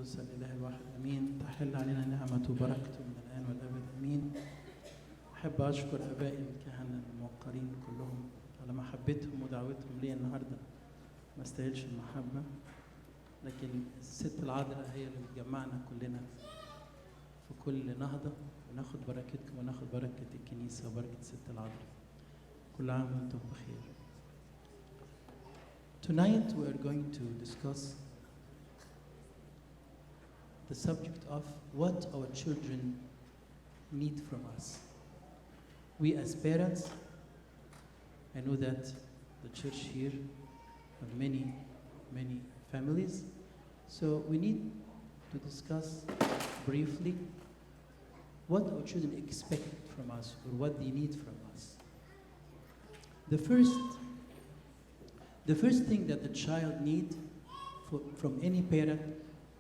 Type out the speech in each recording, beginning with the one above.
القدوس الإله الواحد أمين. تحل علينا نعمة وبركته من الآن والأبد أمين. أحب أشكر آبائي الكهنة الموقرين كلهم على محبتهم ودعوتهم لي النهارده. ما استاهلش المحبة، لكن الست العذراء هي اللي بتجمعنا كلنا في كل نهضة، وناخد بركتكم وناخد بركة الكنيسة وبركة الست العذراء. كل عام وأنتم بخير. Tonight we are going to discuss the subject of what our children need from us. We as parents, I know that the church here have many families, so we need to discuss briefly what our children expect from us or what they need from us. The first thing that the child needs from any parent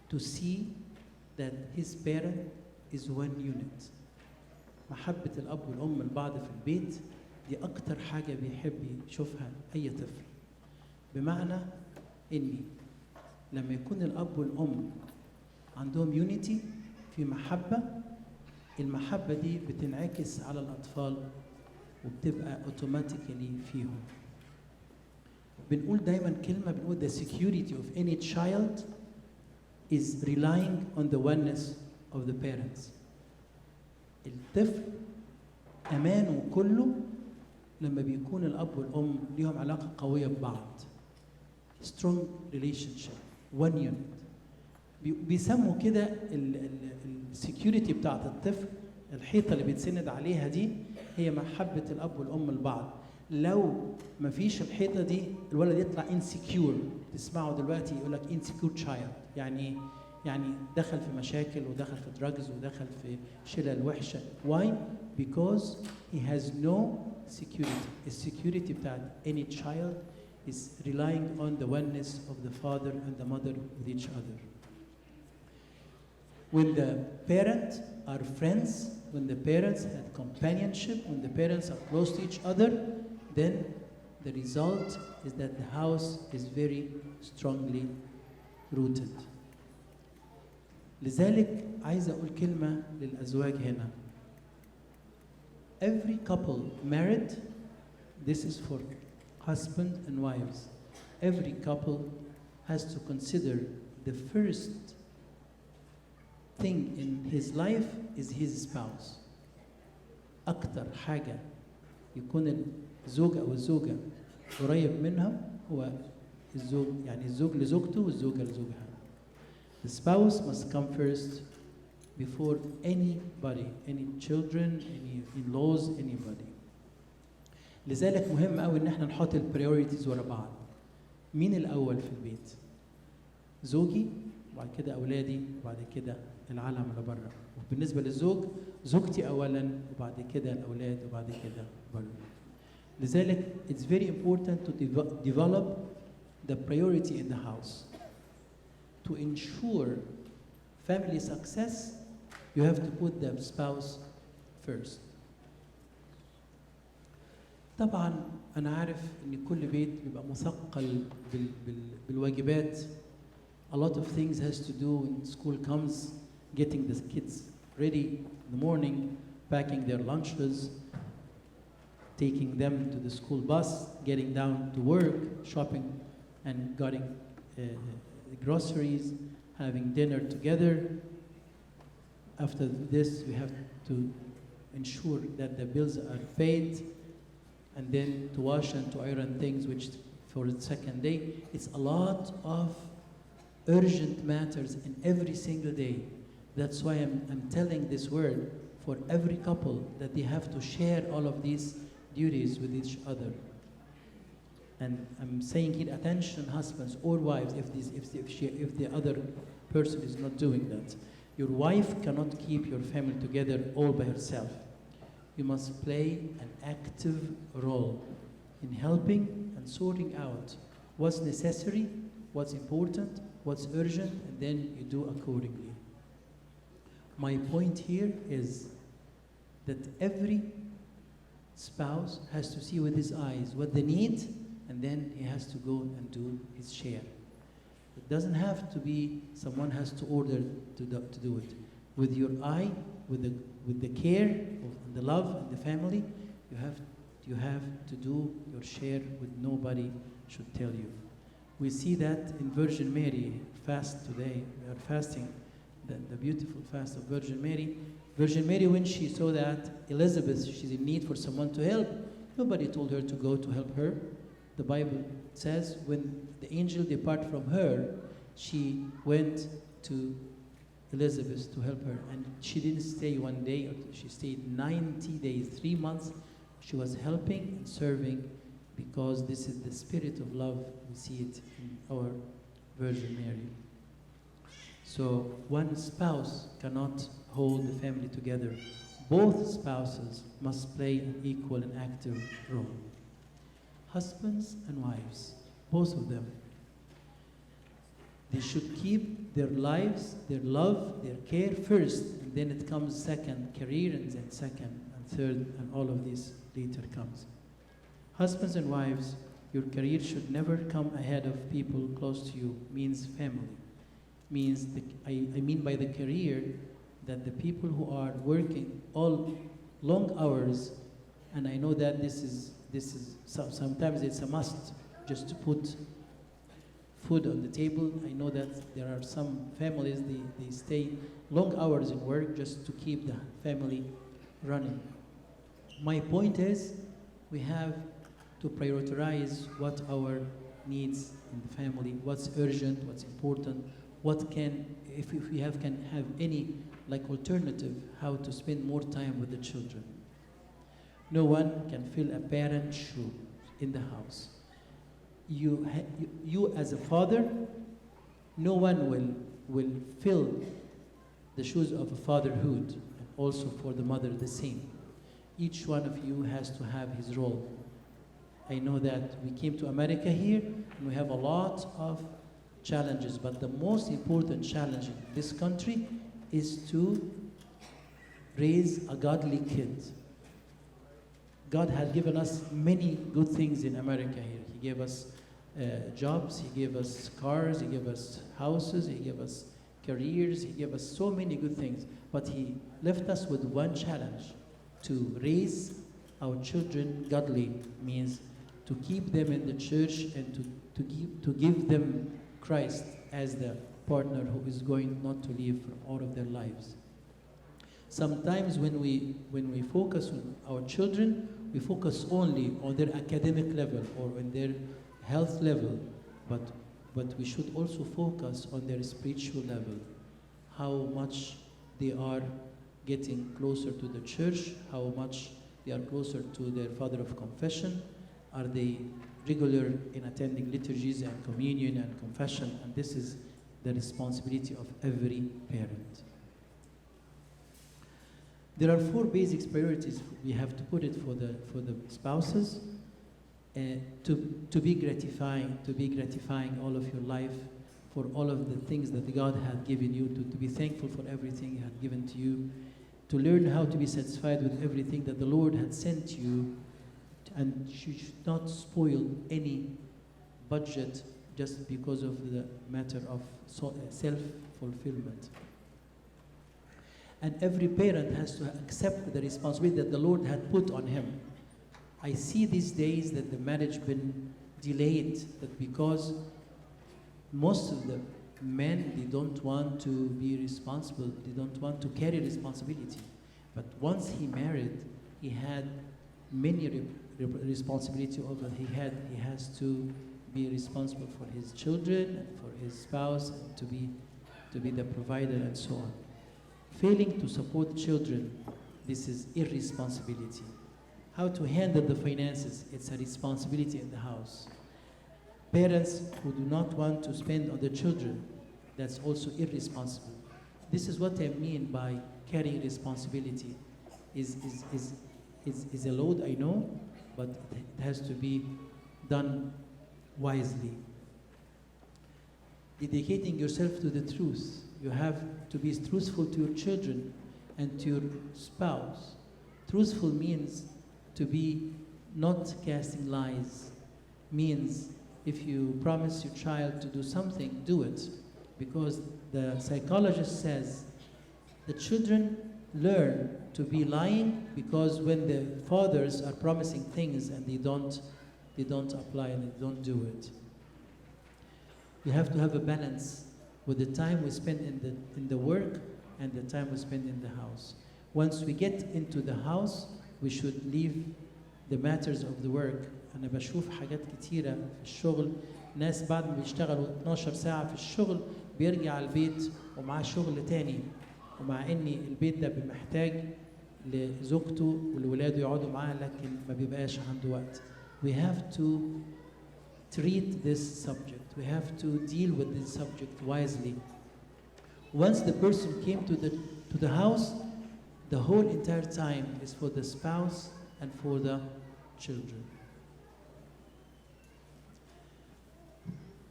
to see that his parent is one unit. محبة الأب والأم لبعض في البيت دي أكتر حاجة بيحب يشوفها أي طفل. بمعنى إني لما يكون الأب والأم عندهم يونيتي في محبة، المحبة دي بتنعكس على الأطفال وبتبقى اوتوماتيكالي فيهم. بنقول دايما كلمة، بنقول the security of any child is relying on the oneness of the parents. الطفل أمانه كله لما بيكون الأب والأم ليهم علاقة قوية ببعض. strong relationship, one unit. بيسموا كده السكيورتي بتاعت الطفل، الحيطة اللي بيتسند عليها دي هي محبة الأب والأم لبعض. لو ما فيش الحيطة دي الولد يطلع insecure. تسمعوا دلوقتي يقول لك insecure child، يعني دخل في مشاكل ودخل في drugs ودخل في شلل وحشة. Why? Because he has no security. السكيورتي بتاعت any child is relying on the oneness of the father and the mother with each other. When the parents are friends, when the parents have companionship, when the parents are close to each other, then the result is that the house is very strongly rooted. لذلك عايز أقول كلمة للأزواج هنا. Every couple married, this is for husband and wives. Every couple has to consider the first thing in his life is his spouse. أكتر حاجة يكون الزوج أو الزوجة قريب منها هو الزوج، يعني الزوج لزوجته والزوجة لزوجها. The spouse must come first before anybody, any children, any in-laws, anybody. لذلك مهم قوي ان احنا نحط البريوريتيز ورا بعض. مين الأول في البيت؟ زوجي، وبعد كده أولادي، وبعد كده العالم اللي بره. وبالنسبة للزوج، زوجتي أولاً، وبعد كده الأولاد، وبعد كده بره. لذلك it's very important to develop the priority in the house. To ensure family success, you have to put the spouse first. طبعا أنا عارف إن كل بيت بيبقى مثقل بالواجبات. A lot of things has to do when school comes, getting the kids ready in the morning, packing their lunches, taking them to the school bus, getting down to work, shopping and getting groceries, having dinner together. After this, we have to ensure that the bills are paid, and then to wash and to iron things, which for the second day. It's a lot of urgent matters in every single day. That's why I'm telling this word for every couple, that they have to share all of these duties with each other. And I'm saying here, attention husbands or wives, if the other person is not doing that. Your wife cannot keep your family together all by herself. You must play an active role in helping and sorting out what's necessary, what's important, what's urgent, and then you do accordingly. My point here is that every spouse has to see with his eyes what they need, and then he has to go and do his share. It doesn't have to be someone has to order to do it. With your eye, with the care, and the love, and the family, you have to do your share with nobody should tell you. We see that in Virgin Mary fast today. We are fasting the beautiful fast of Virgin Mary. Virgin Mary, when she saw that Elizabeth, she's in need for someone to help, nobody told her to go to help her. The Bible says when the angel departed from her, she went to Elizabeth to help her. And she didn't stay one day, she stayed 90 days, 3 months. She was helping and serving because this is the spirit of love. We see it in our Virgin Mary. So one spouse cannot hold the family together. Both spouses must play an equal and active role. Husbands and wives, both of them, they should keep their lives, their love, their care first, and then it comes second, career, and then second and third, and all of this later comes. Husbands and wives, your career should never come ahead of people close to you, means family. Means I mean by the career that the people who are working all long hours, and I know that this is sometimes it's a must just to put food on the table. I know that there are some families they stay long hours in work just to keep the family running. My point is we have to prioritize what our needs in the family, what's urgent, what's important, what can, if we can have any like alternative, how to spend more time with the children. No one can fill a parent's shoe in the house. You as a father, no one will fill the shoes of a fatherhood, and also for the mother the same. Each one of you has to have his role. I know that we came to America here, and we have a lot of challenges, but the most important challenge in this country is to raise a godly kid. God had given us many good things in America here. He gave us jobs, He gave us cars, He gave us houses, He gave us careers, He gave us so many good things. But He left us with one challenge: to raise our children godly, means to keep them in the church and to give them Christ as the partner who is going not to leave from all of their lives. Sometimes when we focus on our children, we focus only on their academic level or on their health level, but we should also focus on their spiritual level, how much they are getting closer to the church, how much they are closer to their father of confession, are they regular in attending liturgies and communion and confession, and this is the responsibility of every parent. There are 4 basic priorities we have to put it for the spouses to be gratifying all of your life, for all of the things that God had given you, to be thankful for everything He had given to you, to learn how to be satisfied with everything that the Lord had sent you, and you should not spoil any budget just because of the matter of self-fulfillment. And every parent has to accept the responsibility that the Lord had put on him. I see these days that the marriage been delayed, that because most of the men, they don't want to be responsible, they don't want to carry responsibility. But once he married, he had many responsibility over. He has to be responsible for his children and for his spouse, and to be the provider and so on. Failing to support children, this is irresponsibility. How to handle the finances, it's a responsibility in the house. Parents who do not want to spend on the children, that's also irresponsible. This is what I mean by carrying responsibility. Is a load, I know, but it has to be done wisely. Dedicating yourself to the truth. You have to be truthful to your children and to your spouse. Truthful means to be not casting lies, means if you promise your child to do something, do it. Because the psychologist says the children learn to be lying because when the fathers are promising things and they don't apply and they don't do it. We have to have a balance with the time we spend in the work and the time we spend in the house. Once we get into the house, we should leave the matters of the work. أنا بشوف حاجات كتيرة في الشغل، ناس بعد ما بيشتغلوا 12 ساعة في الشغل بيرجع البيت ومعاه شغل تاني، ومع إن البيت ده محتاج لزوجته والولاده يقعدوا معاه لكن ما بيبقاش عنده وقت. We have to treat this subject. We have to deal with this subject wisely. Once the person came to the house, the whole entire time is for the spouse and for the children.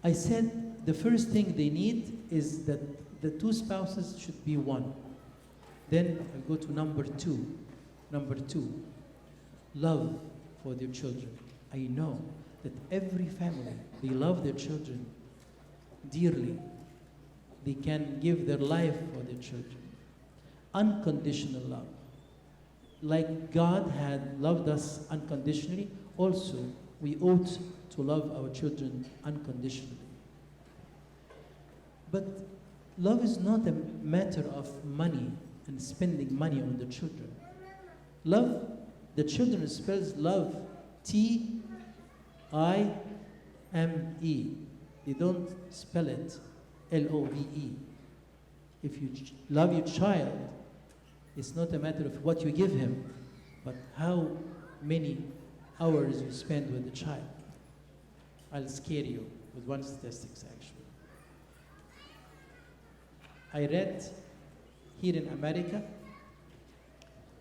I said the first thing they need is that the two spouses should be one. Then I'll go to number two. Number two, love for their children. I know that every family, they love their children dearly. They can give their life for their children. Unconditional love. Like God had loved us unconditionally, also we ought to love our children unconditionally. But love is not a matter of money and spending money on the children. Love, the children spells love T-I-M-E. They don't spell it L-O-V-E. If you love your child, it's not a matter of what you give him, but how many hours you spend with the child. I'll scare you with one statistics actually. I read here in America,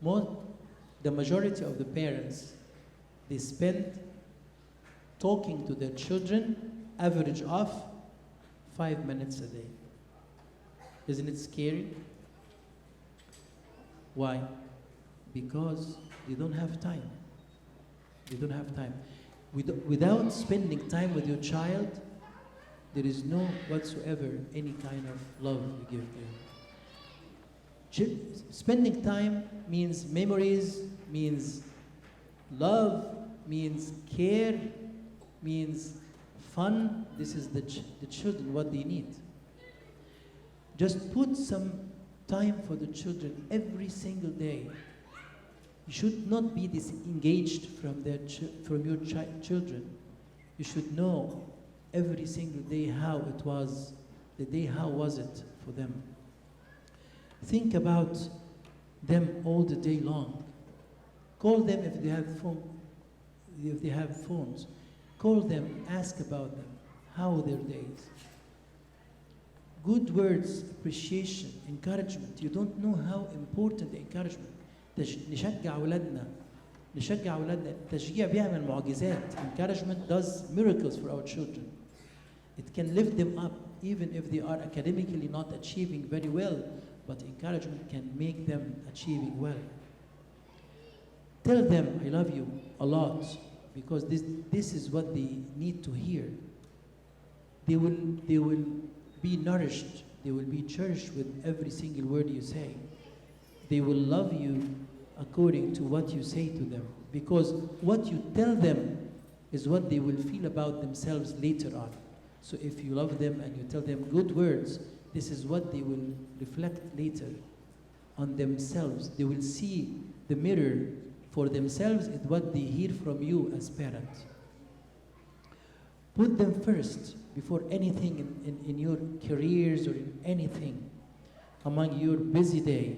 the majority of the parents, they spend talking to their children average of 5 minutes a day. Isn't it scary? Why? Because they don't have time. They don't have time. Without spending time with your child, there is no whatsoever any kind of love you give them. Spending time means memories, means love, means care, means fun. This is the children, what they need. Just put some time for the children every single day. You should not be disengaged from your children. You should know every single day how it was, how was it for them. Think about them all the day long. Call them if they have phones. Call them, ask about them, how their days. Good words, appreciation, encouragement. You don't know how important the encouragement. نشجع أولادنا. التشجيع بيعمل معجزات. Encouragement does miracles for our children. It can lift them up even if they are academically not achieving very well, but encouragement can make them achieving well. Tell them, I love you a lot, because this is what they need to hear. They will be nourished. They will be cherished with every single word you say. They will love you according to what you say to them, because what you tell them is what they will feel about themselves later on. So if you love them and you tell them good words, this is what they will reflect later on themselves. They will see the mirror for themselves in what they hear from you as parents. Put them first before anything in your careers or in anything among your busy day.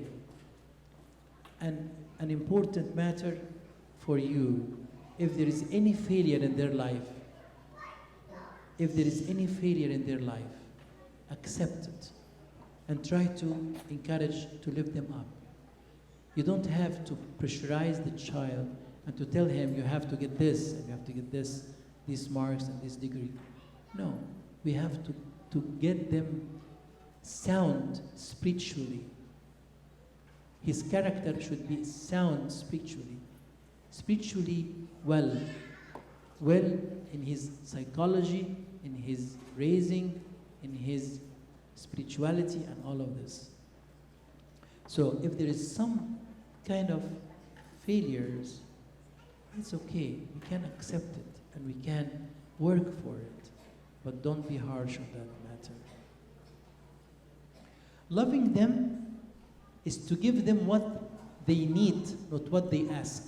And an important matter for you, if there is any failure in their life, accept it and try to encourage to lift them up. You don't have to pressurize the child and to tell him you have to get this and you have to get this, these marks and this degree. No, we have to get them sound spiritually. His character should be sound spiritually well. well in his psychology, in his raising, in his spirituality, and all of this. So if there is some kind of failures, it's okay. We can accept it and we can work for it, but don't be harsh on that matter. Loving them is to give them what they need, not what they ask.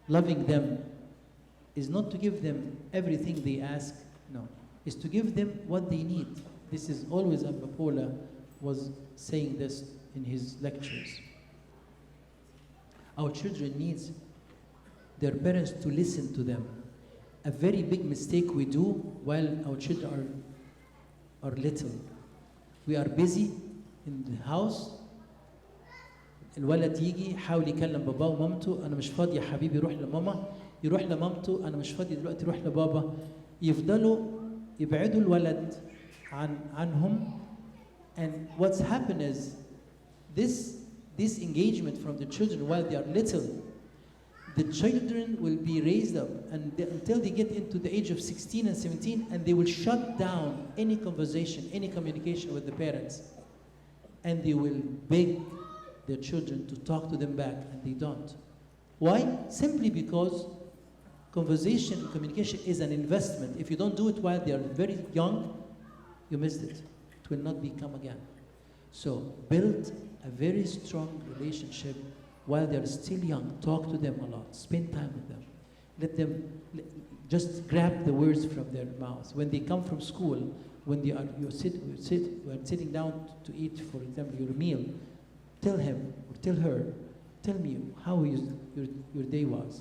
Loving them is not to give them everything they ask, no. It's to give them what they need. This is always Abba Paula was saying this in his lectures. Our children need their parents to listen to them. A very big mistake we do while our children are little. We are busy in the house. الولد يجي يحاول يكلم باباه ومامته، أنا مش فاضي يا حبيبي روح لماما، يروح لمامته، أنا مش فاضي دلوقتي روح لبابا. يفضلوا يبعدوا الولد عنهم. And what's happened is this engagement from the children while they are little, the children will be raised up until they get into the age of 16 and 17, and they will shut down any conversation, any communication with the parents. And they will beg their children to talk to them back, and they don't. Why? Simply because conversation and communication is an investment. If you don't do it while they are very young, you missed it. It will not become again. So build a very strong relationship while they are still young. Talk to them a lot. Spend time with them. Let them just grab the words from their mouths. When they come from school, when you are sitting down to eat, for example, your meal, tell him or tell her, tell me how your day was.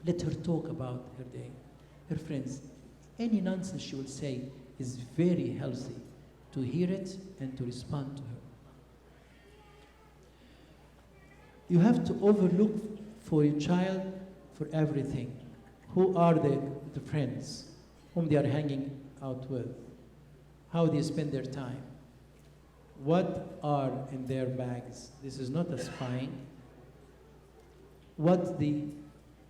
Let her talk about her day, her friends. Any nonsense she will say is very healthy to hear it and to respond to her. You have to overlook for your child for everything. Who are the friends whom they are hanging out with? How they spend their time? What are in their bags? This is not a spying. What they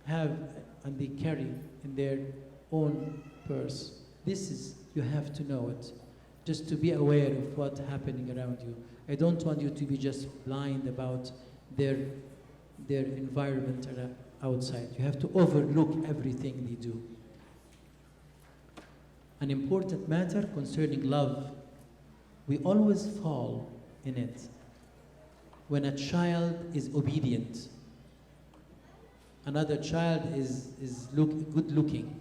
have and they carry in their own purse. This is, you have to know it. Just to be aware of what's happening around you. I don't want you to be just blind about their environment outside. You have to overlook everything they do. An important matter concerning love, we always fall in it. When a child is obedient, another child is good looking,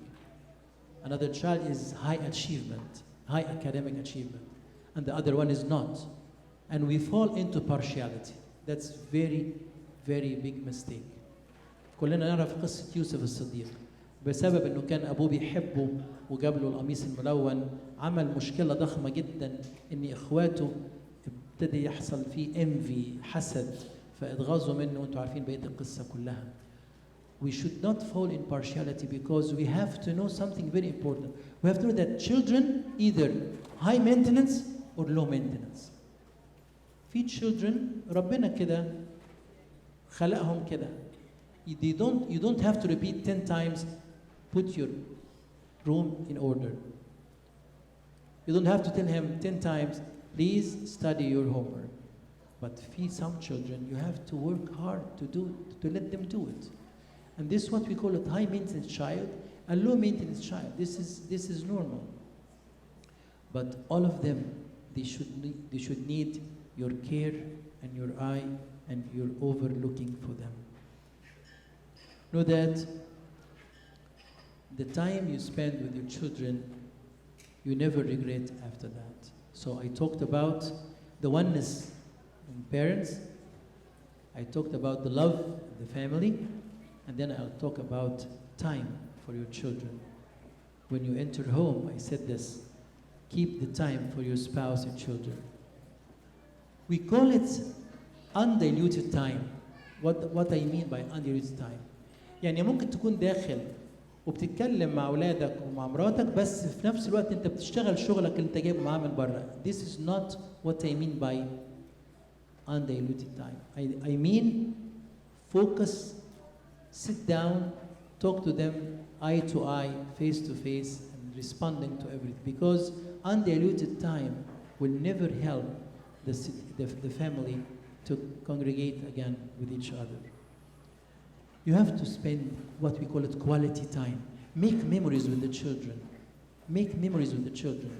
another child is high achievement, high academic achievement, and the other one is not. And we fall into partiality. That's very, very big mistake. كلنا نعرف قصة يوسف الصديق. بسبب انه كان ابوه بيحبه وجاب له القميص الملون، عمل مشكلة ضخمة جدا ان اخواته ابتدى يحصل فيه envy، حسد، فاتغاظوا منه، وانتم عارفين بقية القصة كلها. We should not fall in partiality because we have to know something very important. We have to know that children either high maintenance or low maintenance. في children ربنا كده خلقهم كده. You don't have to repeat 10 times, put your room in order. You don't have to tell him 10 times, please study your homework. But for some children, you have to work hard to let them do it. And this is what we call a high maintenance child, a low maintenance child. This is normal. But all of them, they should need your care and your eye and your overlooking for them. Know that the time you spend with your children, you never regret after that. So I talked about the oneness in parents. I talked about the love of the family. And then I'll talk about time for your children. When you enter home, I said this, keep the time for your spouse and children. We call it undiluted time. What I mean by undiluted time. يعني ممكن تكون داخل وبتتكلم مع أولادك ومع مراتك بس في نفس الوقت أنت بتشتغل شغلك اللي أنت جايبه معاه من بره. This is not what I mean by undiluted time. I mean focus, sit down talk to them eye to eye, face to face, and responding to everything. Because undiluted time will never help the family to congregate again with each other. You have to spend what we call it quality time. Make memories with the children. Make memories with the children.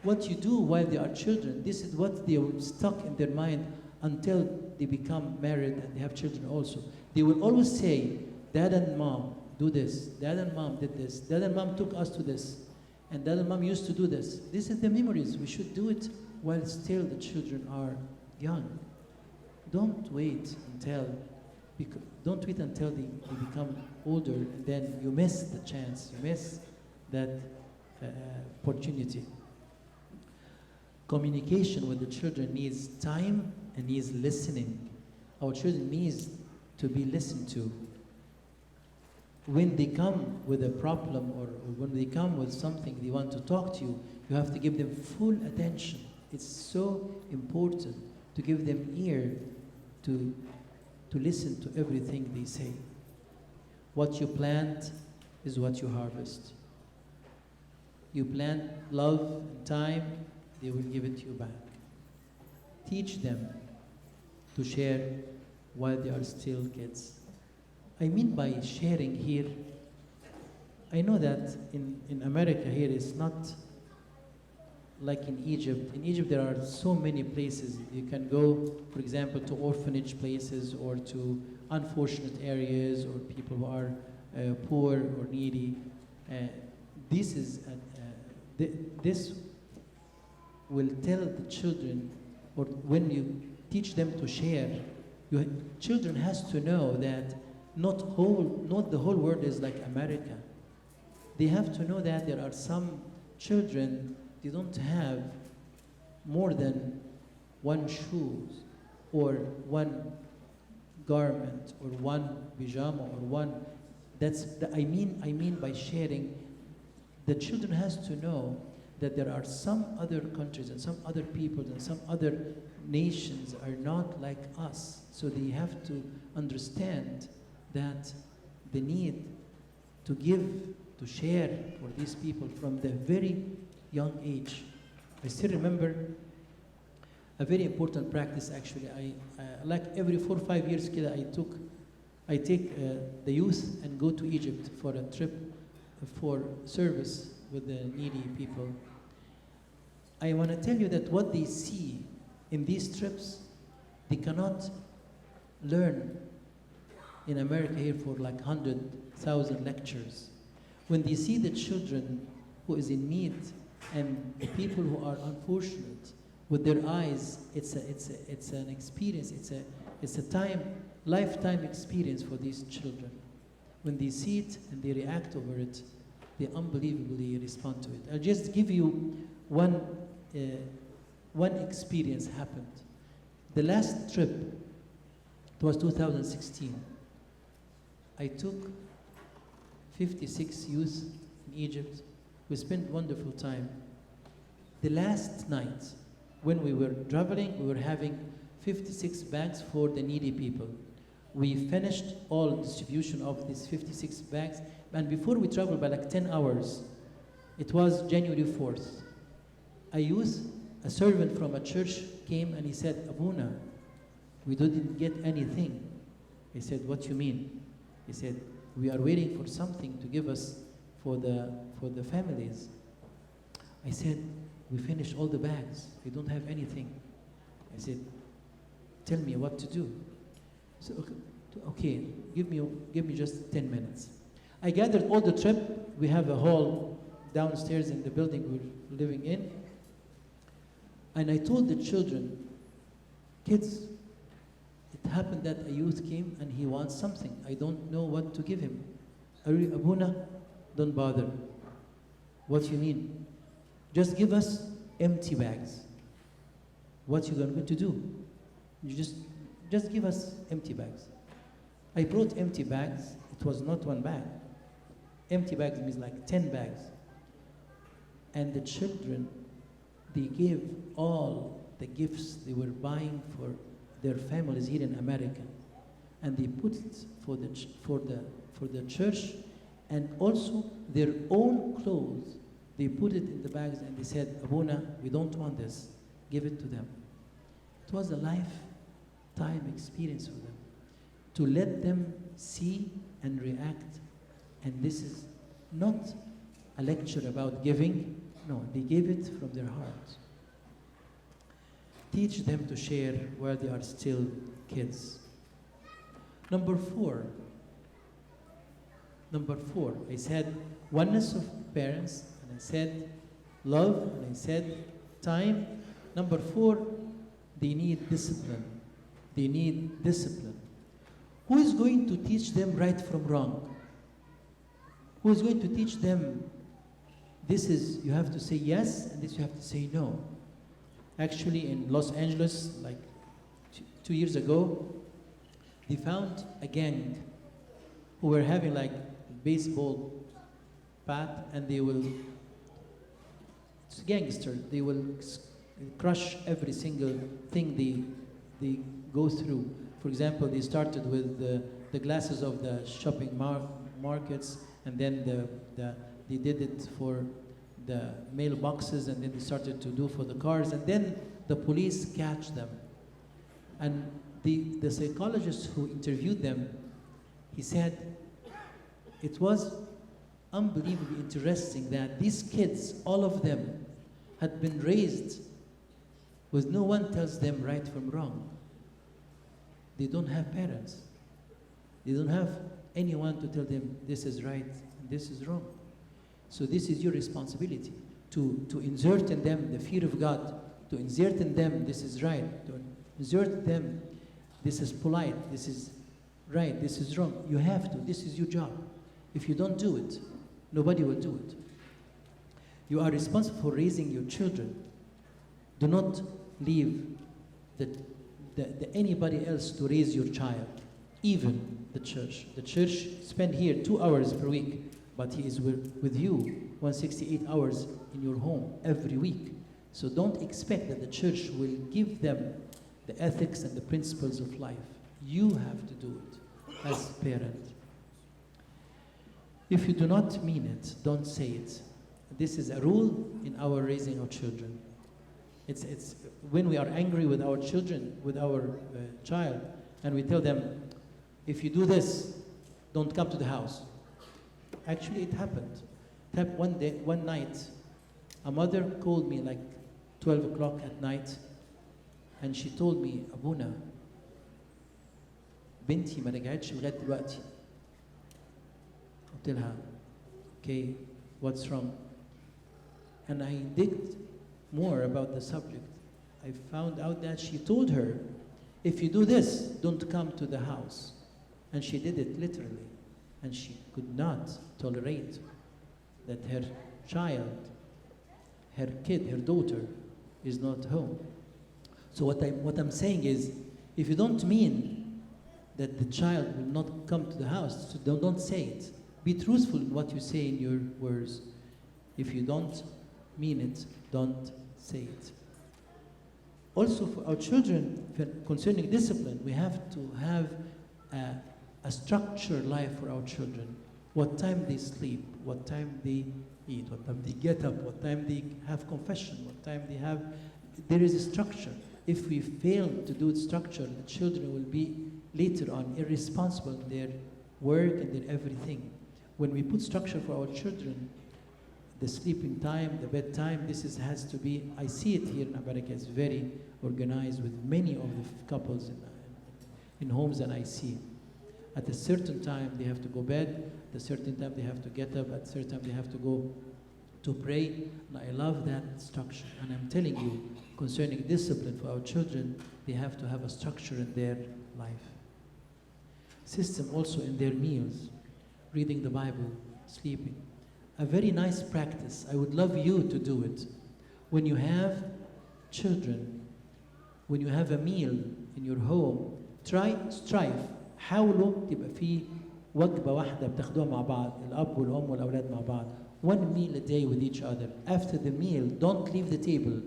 What you do while they are children, this is what they are stuck in their mind until they become married and they have children also. They will always say, Dad and Mom do this. Dad and Mom did this. Dad and Mom took us to this. And Dad and Mom used to do this. This is the memories. We should do it while still the children are young. Don't wait until they become older, and then you miss the chance, you miss that opportunity. Communication with the children needs time and needs listening. Our children needs to be listened to. When they come with a problem or when they come with something they want to talk to you, you have to give them full attention. It's so important to give them ear to listen to everything they say. What you plant is what you harvest. You plant love and time, they will give it to you back. Teach them to share while they are still kids. I mean by sharing here, I know that in America here it's not like in Egypt. In Egypt there are so many places. You can go, for example, to orphanage places or to unfortunate areas or people who are poor or needy. This will tell the children, or when you teach them to share, your children has to know that not the whole world is like America. They have to know that there are some children, they don't have more than one shoes or one garment or one pajama or one. I mean by sharing, the children has to know that there are some other countries and some other peoples and some other nations are not like us. So they have to understand that the need to give, to share for these people from the very young age. I still remember a very important practice actually. Like every 4 or 5 years I take the youth and go to Egypt for a trip for service with the needy people. I want to tell you that what they see in these trips, they cannot learn in America here for like 100,000 lectures. When they see the children who is in need and the people who are unfortunate with their eyes, it's an experience. It's a lifetime experience for these children. When they see it and they react over it, they unbelievably respond to it. I'll just give you one experience happened. The last trip, it was 2016. I took 56 youth in Egypt. We spent wonderful time. The last night, when we were traveling, we were having 56 bags for the needy people. We finished all distribution of these 56 bags, and before we traveled by like 10 hours, it was January 4th. A servant from a church came and he said, Abuna, we didn't get anything. I said, what you mean? He said, we are waiting for something to give us for the families. I said, we finished all the bags. We don't have anything. I said, tell me what to do. So, okay, give me just 10 minutes. I gathered all the trip. We have a hall downstairs in the building we're living in. And I told the children, kids, it happened that a youth came and he wants something. I don't know what to give him. Abuna, don't bother. What you need? Just give us empty bags. What you going to do? You just give us empty bags. I brought empty bags. It was not one bag. Empty bags means like 10 bags. And the children, they gave all the gifts they were buying for their families here in America, and they put it for the church And also their own clothes, they put it in the bags and they said, Abuna, we don't want this. Give it to them. It was a lifetime experience for them. To let them see and react. And this is not a lecture about giving. No, they gave it from their heart. Teach them to share while they are still kids. Number four, I said oneness of parents, and I said love, and I said time. Number four, they need discipline. They need discipline. Who is going to teach them right from wrong? Who is going to teach them this is, you have to say yes, and this you have to say no? Actually, in Los Angeles, like 2 years ago, they found a gang who were having like baseball bat, and they will, it's gangsters, they will crush every single thing they go through. For example, they started with the glasses of the shopping markets, and then they did it for the mailboxes, and then they started to do for the cars, and then the police catch them. And the psychologist who interviewed them, he said, it was unbelievably interesting that these kids, all of them, had been raised with no one tells them right from wrong. They don't have parents. They don't have anyone to tell them this is right and this is wrong. So this is your responsibility, to insert in them the fear of God, to insert in them this is right, to insert them this is polite, this is right, this is wrong. You have to. This is your job. If you don't do it, nobody will do it. You are responsible for raising your children. Do not leave anybody else to raise your child, even the church. The church spend here 2 hours per week, but he is with you 168 hours in your home every week. So don't expect that the church will give them the ethics and the principles of life. You have to do it as a parent. If you do not mean it, don't say it. This is a rule in our raising our children. It's when we are angry with our children, with our child, and we tell them, if you do this, don't come to the house. Actually, it happened. One night, a mother called me like 12 o'clock at night, and she told me, Abuna, بنتي ما رجعتش لغاية دلوقتي. قلت لها, okay, what's wrong? And I digged more about the subject. I found out that she told her, if you do this, don't come to the house. And she did it literally. And she could not tolerate that her child, her kid, her daughter, is not home. So what I'm saying is, if you don't mean that the child will not come to the house, so don't say it. Be truthful in what you say in your words. If you don't mean it, don't say it. Also, for our children, concerning discipline, we have to have a structured life for our children. What time they sleep, what time they eat, what time they get up, what time they have confession, what time they have. There is a structure. If we fail to do structure, the children will be later on irresponsible in their work and their everything. When we put structure for our children, the sleeping time, the bedtime, has to be, I see it here in America, it's very organized with many of the couples in homes that I see. At a certain time, they have to go bed, at a certain time, they have to get up, at a certain time, they have to go to pray. And I love that structure. And I'm telling you, concerning discipline for our children, they have to have a structure in their life. System also in their meals, reading the Bible, sleeping. A very nice practice. I would love you to do it. When you have children, when you have a meal in your home, strive. حاولوا تبقى في وجبة واحدة بتاخدوها مع بعض، الأب والأم والأولاد مع بعض. One meal a day with each other. After the meal, don't leave the table.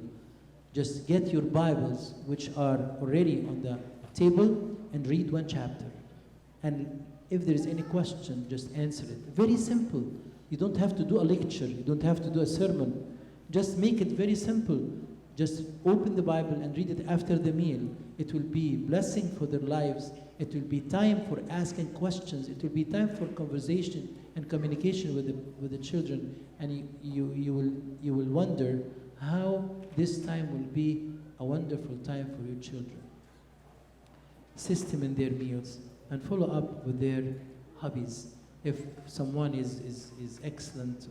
Just get your Bibles, which are already on the table, and read one chapter. And If there is any question, just answer it. Very simple. You don't have to do a lecture. You don't have to do a sermon. Just make it very simple. Just open the Bible and read it after the meal. It will be blessing for their lives. It will be time for asking questions. It will be time for conversation and communication with the children. And you will wonder how this time will be a wonderful time for your children. Assist them in their meals and follow up with their hobbies. If someone is excellent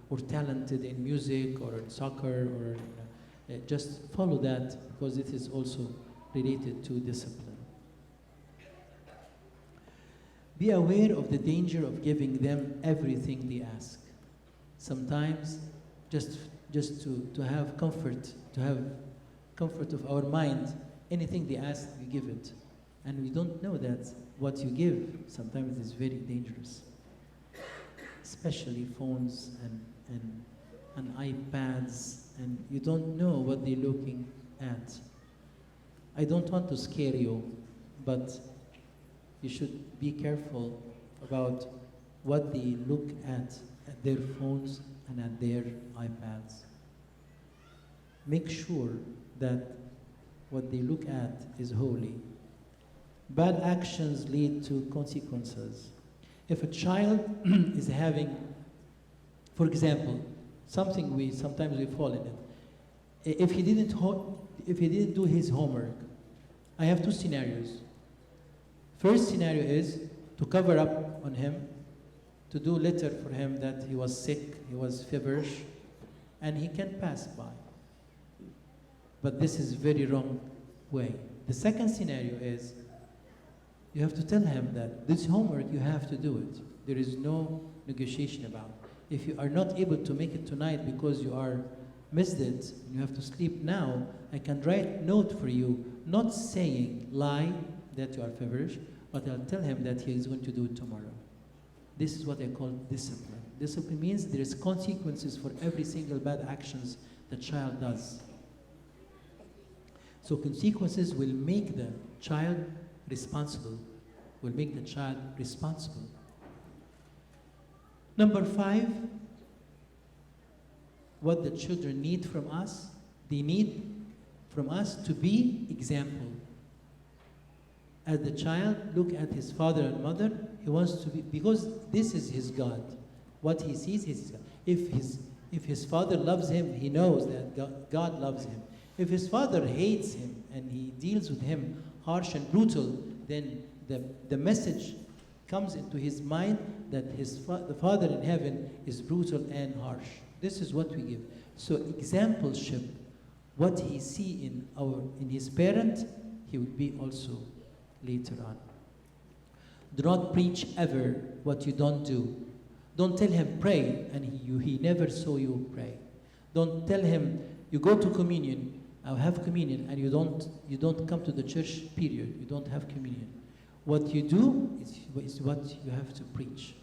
or talented in music or in soccer, or just follow that, because it is also related to discipline. Be aware of the danger of giving them everything they ask. Sometimes, just to have comfort of our mind, anything they ask, we give it. And we don't know that what you give sometimes is very dangerous. Especially phones and iPads, and you don't know what they're looking at. I don't want to scare you, but you should be careful about what they look at their phones and at their iPads. Make sure that what they look at is holy. Bad actions lead to consequences. If a child is having, for example, sometimes we fall in it. If he didn't do his homework, I have two scenarios. First scenario is to cover up on him, to do letter for him that he was sick, he was feverish, and he can pass by. But this is very wrong way. The second scenario is you have to tell him that this homework, you have to do it. There is no negotiation about it. If you are not able to make it tonight because you are missed it, you have to sleep now, I can write note for you, not saying lie that you are feverish, but I'll tell him that he is going to do it tomorrow. This is what I call discipline. Discipline means there is consequences for every single bad actions the child does. So consequences will make the child responsible, Number 5, what the children need from us, they need from us to be example. As the child look at his father and mother, he wants to be, because this is his God. What he sees is his God. If his father loves him, he knows that God loves him. If his father hates him and he deals with him harsh and brutal, then the message comes into his mind that the Father in heaven is brutal and harsh. This is what we give. So exampleship, what he see in his parent, he will be also later on. Do not preach ever what you don't do. Don't tell him pray and he never saw you pray. Don't tell him you go to communion, I'll have communion, and you don't come to the church, period. You don't have communion. What you do is what you have to preach.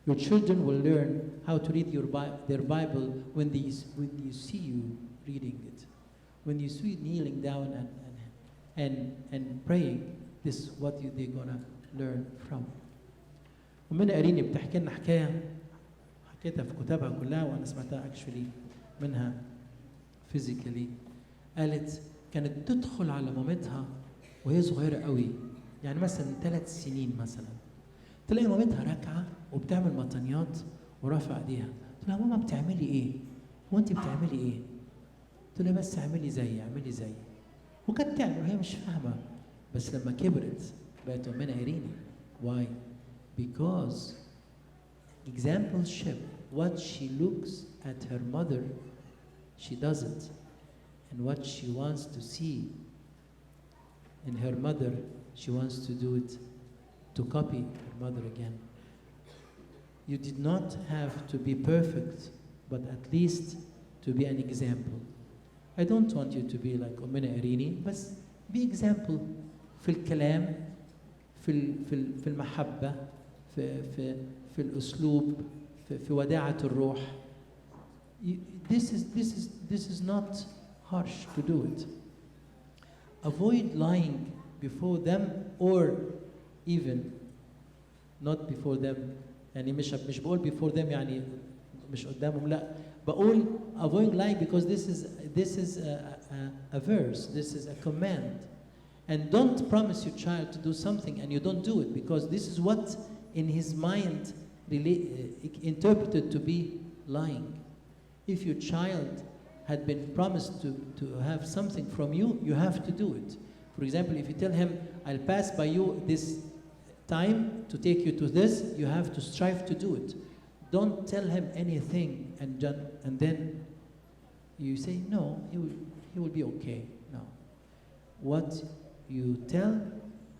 Your children will learn how to read their Bible when you see you reading it. When you see you kneeling down and praying, this is what they're gonna learn from. ومنى قريني بتحكي لنا حكايه حكيتها في كتابها كلها وانا سمعتها actually منها physically. قالت كانت تدخل على مامتها وهي صغيره قوي، يعني مثلا 3 سنين مثلا، تلاقي مامتها راكعه وبتعمل مطنيات ورافعه ايديها، تقول لها ماما بتعملي ايه؟ هو انت بتعملي ايه؟ تقول لها بس اعملي زيي اعملي زيي. وكانت تعمل وهي مش فاهمه، بس لما كبرت بقت امنا قريني. Why? Because exampleship, what she looks at her mother, she does it. And what she wants to see in her mother, she wants to do it, to copy her mother again. You did not have to be perfect, but at least to be an example. I don't want you to be like Ummina Irini, but be example في الكلام، في المحبة، في الأسلوب، في وداعة الروح. This is not harsh to do it. Avoid lying before them, or even not before them. يعني مش بقول before them يعني مش قدامهم لا بقول avoid lying because this is a verse, this is a command. And don't promise your child to do something and you don't do it because this is what in his mind interpreted to be lying. If your child had been promised to have something from you, you have to do it. For example, if you tell him, I'll pass by you this time to take you to this, you have to strive to do it. Don't tell him anything and then you say, no, he will be okay. No. What you tell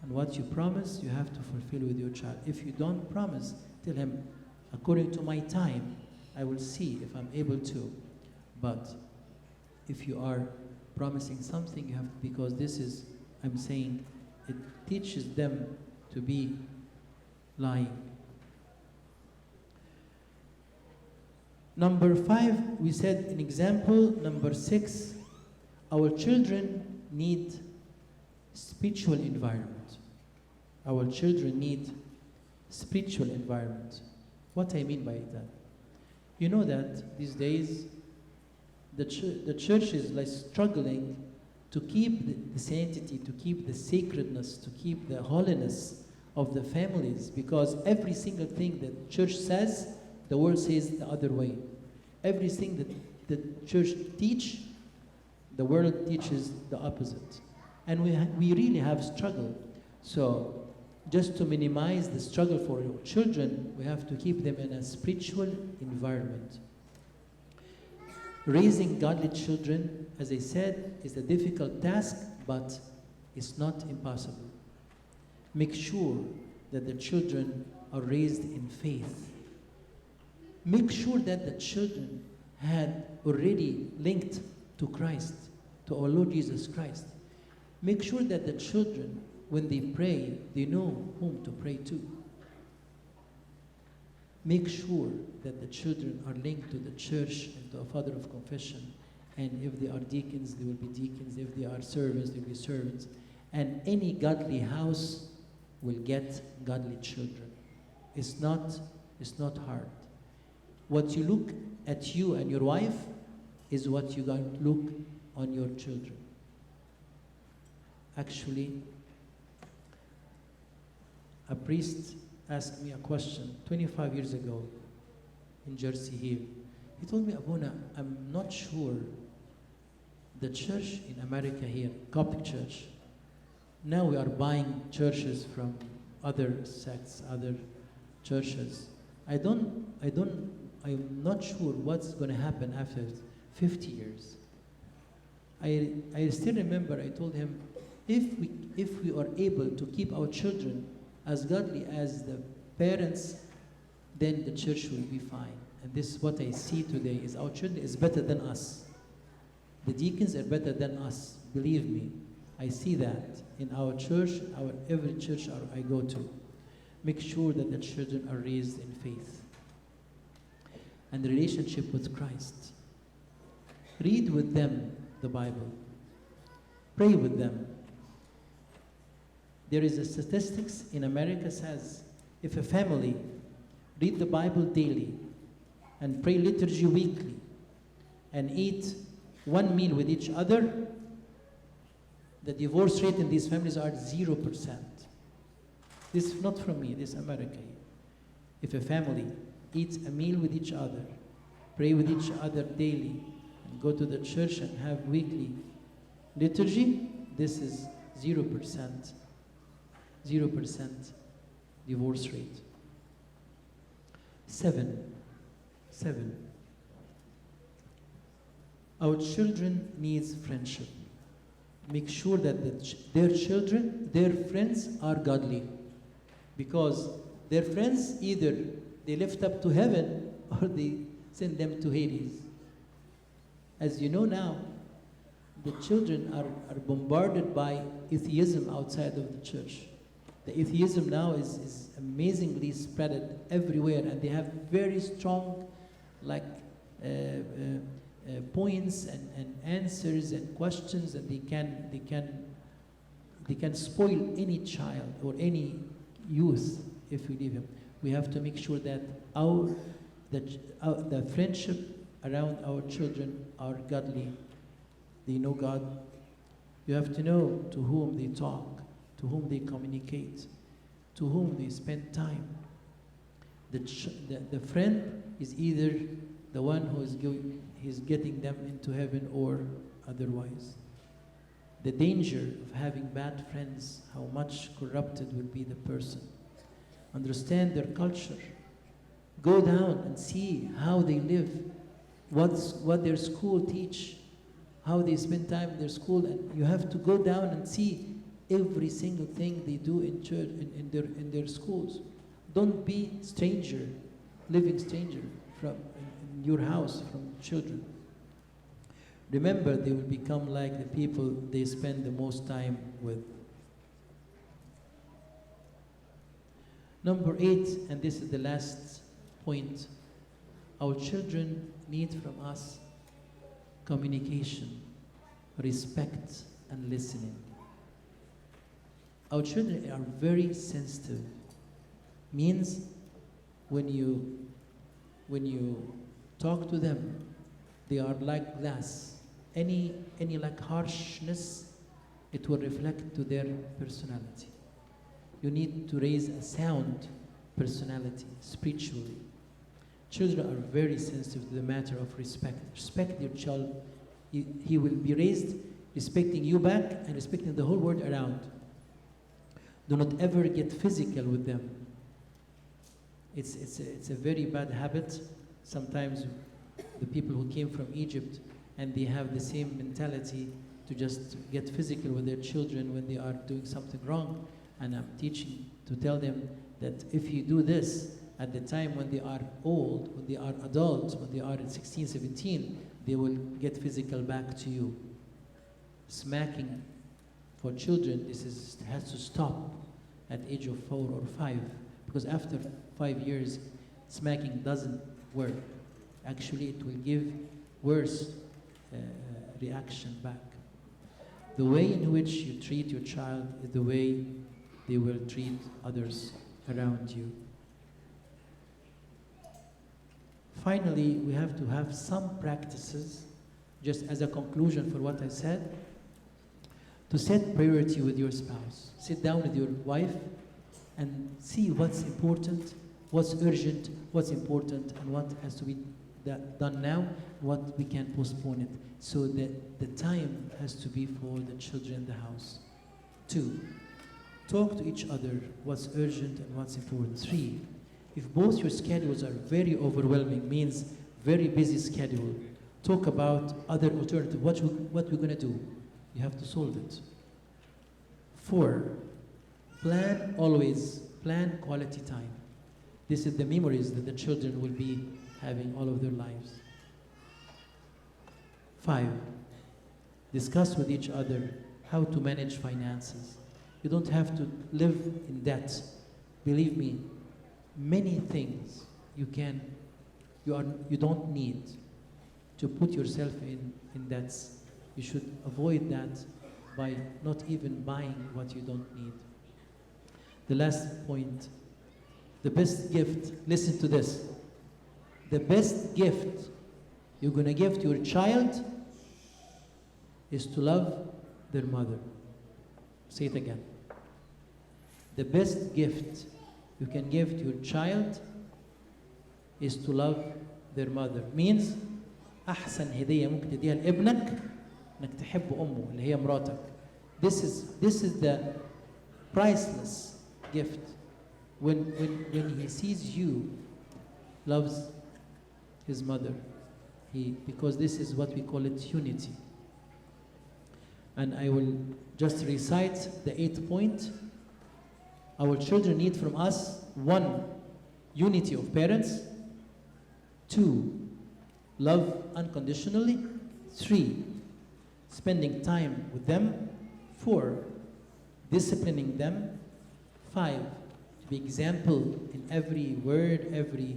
and what you promise, you have to fulfill with your child. If you don't promise, tell him, according to my time, I will see if I'm able to. But if you are promising something, you have to, because this is, I'm saying, it teaches them to be lying. Number 5, we said an example. Number 6, our children need spiritual environment. Our children need spiritual environment. What I mean by that? You know that these days the church is like struggling to keep the sanctity, to keep the sacredness, to keep the holiness of the families, because every single thing that church says, the world says the other way. Everything that the church teach, the world teaches the opposite. And we really have struggle. So just to minimize the struggle for your children, we have to keep them in a spiritual environment. Raising godly children, as I said, is a difficult task, but it's not impossible. Make sure that the children are raised in faith. Make sure that the children had already linked to Christ, to our Lord Jesus Christ. Make sure that the children, when they pray, they know whom to pray to. Make sure that the children are linked to the church and to a father of confession. And if they are deacons, they will be deacons. If they are servants, they will be servants. And any godly house will get godly children. It's not hard. What you look at you and your wife is what you're going to look on your children. Actually, a priest asked me a question 25 years ago in Jersey here. He told me, Abuna, I'm not sure the church in America here, Coptic church, now we are buying churches from other sects, other churches. I'm not sure what's going to happen after 50 years. I still remember I told him, if we are able to keep our children as godly as the parents, then the church will be fine. And this is what I see today, is our children is better than us. The deacons are better than us, believe me. I see that in our church, every church I go to. Make sure that the children are raised in faith and the relationship with Christ. Read with them the Bible. Pray with them. There is a statistics in America says, if a family read the Bible daily and pray liturgy weekly and eat one meal with each other, the divorce rate in these families are 0%. This is not from me, this is America. If a family eats a meal with each other, pray with each other daily, and go to the church and have weekly liturgy, this is 0% divorce rate. 7. Our children needs friendship. Make sure that their children, their friends are godly. Because their friends, either they lift up to heaven or they send them to Hades. As you know now, the children are bombarded by atheism outside of the church. The atheism now is amazingly spread everywhere, and they have very strong points and answers and questions, and they can spoil any child or any youth if we leave him. We have to make sure that the friendship around our children are godly. They know God. You have to know to whom they talk, to whom they communicate, to whom they spend time. The friend is either the one who is getting them into heaven or otherwise. The danger of having bad friends, how much corrupted will be the person. Understand their culture. Go down and see how they live, what their school teach, how they spend time in their school, and you have to go down and see every single thing they do in church, in their schools. Don't be living stranger in your house from children. Remember, they will become like the people they spend the most time with. Number 8, and this is the last point, our children need from us communication, respect, and listening. Our children are very sensitive. Means when you talk to them, they are like glass. Any like harshness, it will reflect to their personality. You need to raise a sound personality spiritually. Children are very sensitive to the matter of respect. Respect your child. He will be raised respecting you back and respecting the whole world around. Do not ever get physical with them. It's a very bad habit. Sometimes the people who came from Egypt and they have the same mentality to just get physical with their children when they are doing something wrong. And I'm teaching to tell them that if you do this at the time when they are old, when they are adults, when they are at 16, 17, they will get physical back to you. Smacking for children, has to stop at age of 4 or 5, because after 5 years, smacking doesn't work. Actually, it will give worse reaction back. The way in which you treat your child is the way they will treat others around you. Finally, we have to have some practices, just as a conclusion for what I said, to set priority with your spouse. Sit down with your wife and see what's important, what's urgent, what's important, and what has to be done now, what we can postpone it. So that the time has to be for the children in the house. 2, talk to each other what's urgent and what's important. 3, if both your schedules are very overwhelming, means very busy schedule, talk about other alternatives. What we're going to do. You have to solve it. 4, plan quality time. This is the memories that the children will be having all of their lives. 5, discuss with each other how to manage finances. You don't have to live in debt. Believe me, many things you don't need to put yourself in debts. You should avoid that by not even buying what you don't need. The last point, the best gift, listen to this. The best gift you're going to give to your child is to love their mother. Say it again. The best gift you can give to your child is to love their mother. Means أحسن هدية ممكن تديها لابنك إنك تحب أمه اللي هي مراتك. This is the priceless gift. When he sees you, loves his mother, because this is what we call it unity. And I will just recite the 8th point. Our children need from us: 1, unity of parents; 2, love unconditionally; 3, spending time with them; 4, disciplining them; 5, to be example in every word, every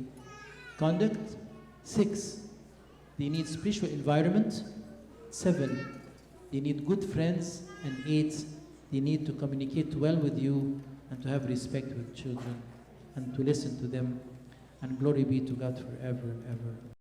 conduct; 6, they need spiritual environment; 7, they need good friends; and 8, they need to communicate well with you and to have respect with children. and to listen to them. And glory be to God forever and ever.